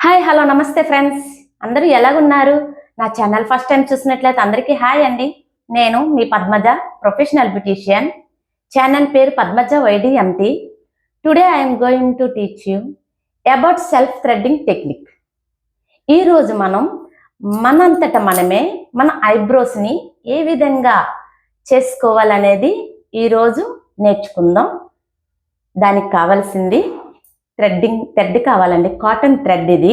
Hi hello నమస్తే friends, అందరూ ఎలాగున్నారు? నా ఛానల్ ఫస్ట్ టైం చూసినట్లయితే అందరికీ హాయ్ అండి. నేను మీ పద్మజ, ప్రొఫెషనల్ బ్యూటీషియన్. ఛానల్ పేరు పద్మజ వైడిఎంటీ. Today I'm going to teach you about self threading technique. ఈరోజు మనం మనంతట మనమే మన ఐబ్రోస్ని ఏ విధంగా చేసుకోవాలనేది ఈరోజు నేర్చుకుందాం. దానికి కావాల్సింది థ్రెడ్ కావాలండి, కాటన్ థ్రెడ్. ఇది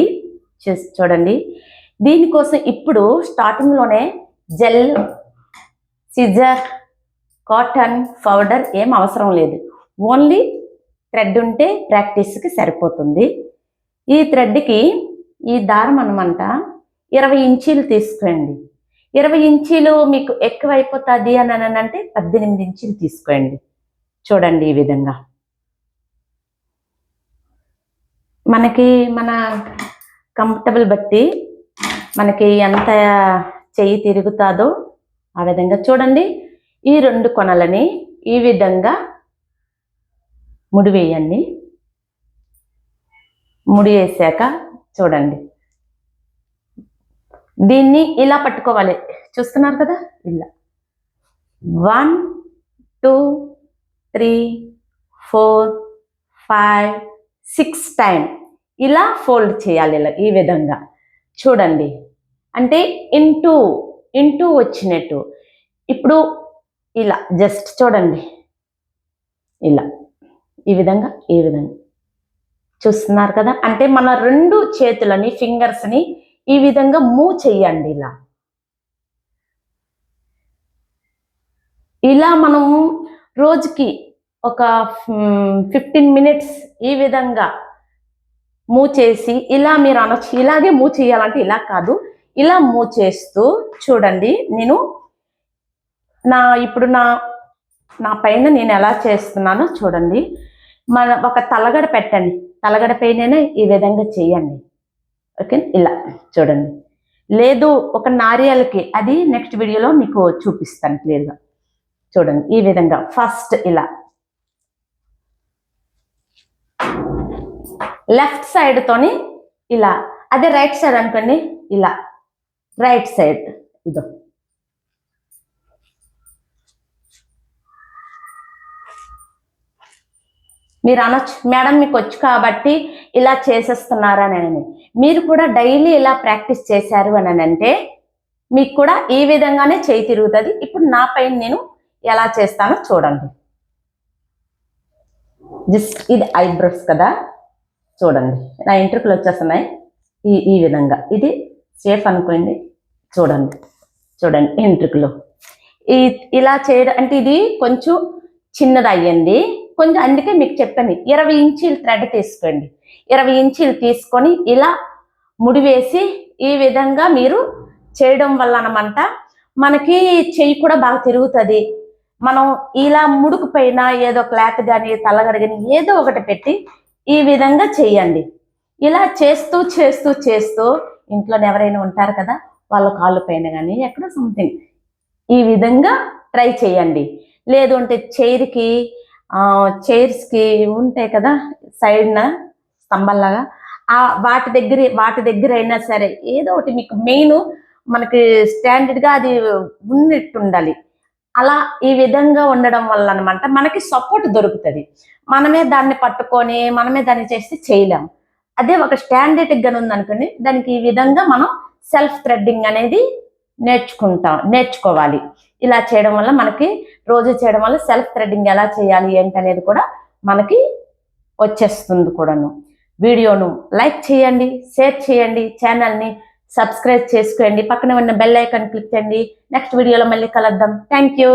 చూడండి. దీనికోసం ఇప్పుడు స్టార్టింగ్లోనే జెల్, సిజర్, కాటన్ పౌడర్ ఏం అవసరం లేదు. ఓన్లీ థ్రెడ్ ఉంటే ప్రాక్టీస్కి సరిపోతుంది. ఈ థ్రెడ్కి ఈ దారం అనమాట 20 ఇంచీలు తీసుకోండి. 20 ఇంచీలు మీకు ఎక్కువ అయిపోతుంది అని అంటే 18 ఇంచీలు తీసుకోండి. చూడండి, ఈ విధంగా మనకి మన కంఫర్టబుల్ బట్టి మనకి ఎంత చెయ్యి తిరుగుతుందో ఆ విధంగా చూడండి. ఈ 2 కొనలని ఈ విధంగా ముడివేయండి. ముడి వేసాక చూడండి, దీన్ని ఇలా పట్టుకోవాలి. చూస్తున్నారు కదా, ఇలా 1 2 3 4 5 6 టైం ఇలా ఫోల్డ్ చేయాలి. ఇలా ఈ విధంగా చూడండి, అంటే ఇంటూ వచ్చినట్టు. ఇప్పుడు ఇలా జస్ట్ చూడండి, ఇలా ఈ విధంగా చూస్తున్నారు కదా. అంటే మన 2 చేతులని, ఫింగర్స్ని ఈ విధంగా మూవ్ చేయండి. ఇలా మనం రోజుకి ఒక 15 మినిట్స్ ఈ విధంగా మూవ్ చేసి, ఇలా మీరు అనొచ్చు ఇలాగే మూవ్ చేయాలంటే, ఇలా కాదు, ఇలా మూవ్ చేస్తూ చూడండి. నేను ఇప్పుడు నా పైన నేను ఎలా చేస్తున్నానో చూడండి. ఒక తలగడ పెట్టండి, తలగడ పైన ఈ విధంగా చేయండి. ఓకే, ఇలా చూడండి. లేదు ఒక నారియల్కి, అది నెక్స్ట్ వీడియోలో మీకు చూపిస్తాను క్లియర్గా. చూడండి, ఈ విధంగా ఫస్ట్ ఇలా లెఫ్ట్ సైడ్ తోని ఇలా, అదే రైట్ సైడ్ అనుకోండి, ఇలా రైట్ సైడ్. ఇదో మీరు అనొచ్చు, మేడం మీకు వచ్చు కాబట్టి ఇలా చేసేస్తున్నారని. మీరు కూడా డైలీ ఇలా ప్రాక్టీస్ చేశారు అని అంటే మీకు కూడా ఈ విధంగానే చేయి తిరుగుతుంది. ఇప్పుడు నా పైన నేను ఎలా చేస్తానో చూడండి. జస్ట్ ఇది ఐబ్రోస్ కదా, చూడండి నా ఎంట్రుకలు వచ్చేస్తున్నాయి. ఈ విధంగా ఇది సేఫ్ అనుకోండి. చూడండి ఎంట్రుకలు ఇలా చేయడం అంటే ఇది కొంచెం చిన్నది అయ్యింది కొంచెం, అందుకే మీకు చెప్పండి 20 ఇంచీలు థ్రెడ్ తీసుకోండి. 20 ఇంచీలు తీసుకొని ఇలా ముడివేసి ఈ విధంగా మీరు చేయడం వల్ల అనమాట మనకి చెయ్యి కూడా బాగా తిరుగుతుంది. మనం ఇలా ముడుకు పైన ఏదో క్లాత్ కానీ, తలగడ కానీ ఏదో ఒకటి పెట్టి ఈ విధంగా చేయండి. ఇలా చేస్తూ చేస్తూ చేస్తూ ఇంట్లో ఎవరైనా ఉంటారు కదా, వాళ్ళ కాళ్ళు పైన కానీ ఎక్కడో సంథింగ్ ఈ విధంగా ట్రై చేయండి. లేదు అంటే చైర్స్కి ఉంటాయి కదా సైడ్న స్తంభాల్లాగా, వాటి దగ్గర అయినా సరే ఏదో ఒకటి మీకు మెయిన్ మనకి స్టాండర్డ్గా అది ఉన్నట్టు ఉండాలి. అలా ఈ విధంగా ఉండడం వల్ల అనమాట మనకి సపోర్ట్ దొరుకుతుంది. మనమే దాన్ని పట్టుకొని మనమే దాన్ని చేస్తే చేయలేము. అదే ఒక స్టాండర్డ్గా ఉందనుకోండి, దానికి ఈ విధంగా మనం సెల్ఫ్ థ్రెడ్డింగ్ అనేది నేర్చుకోవాలి. ఇలా చేయడం వల్ల మనకి రోజు చేయడం వల్ల సెల్ఫ్ థ్రెడ్డింగ్ ఎలా చేయాలి ఏంటనేది కూడా మనకి వచ్చేస్తుంది కూడాను. వీడియోను లైక్ చేయండి, షేర్ చేయండి, ఛానల్ని సబ్స్క్రైబ్ చేసుకోండి, పక్కనే ఉన్న బెల్ ఐకాన్ క్లిక్ చేయండి. నెక్స్ట్ వీడియోలో మళ్ళీ కలుద్దాం. Thank you.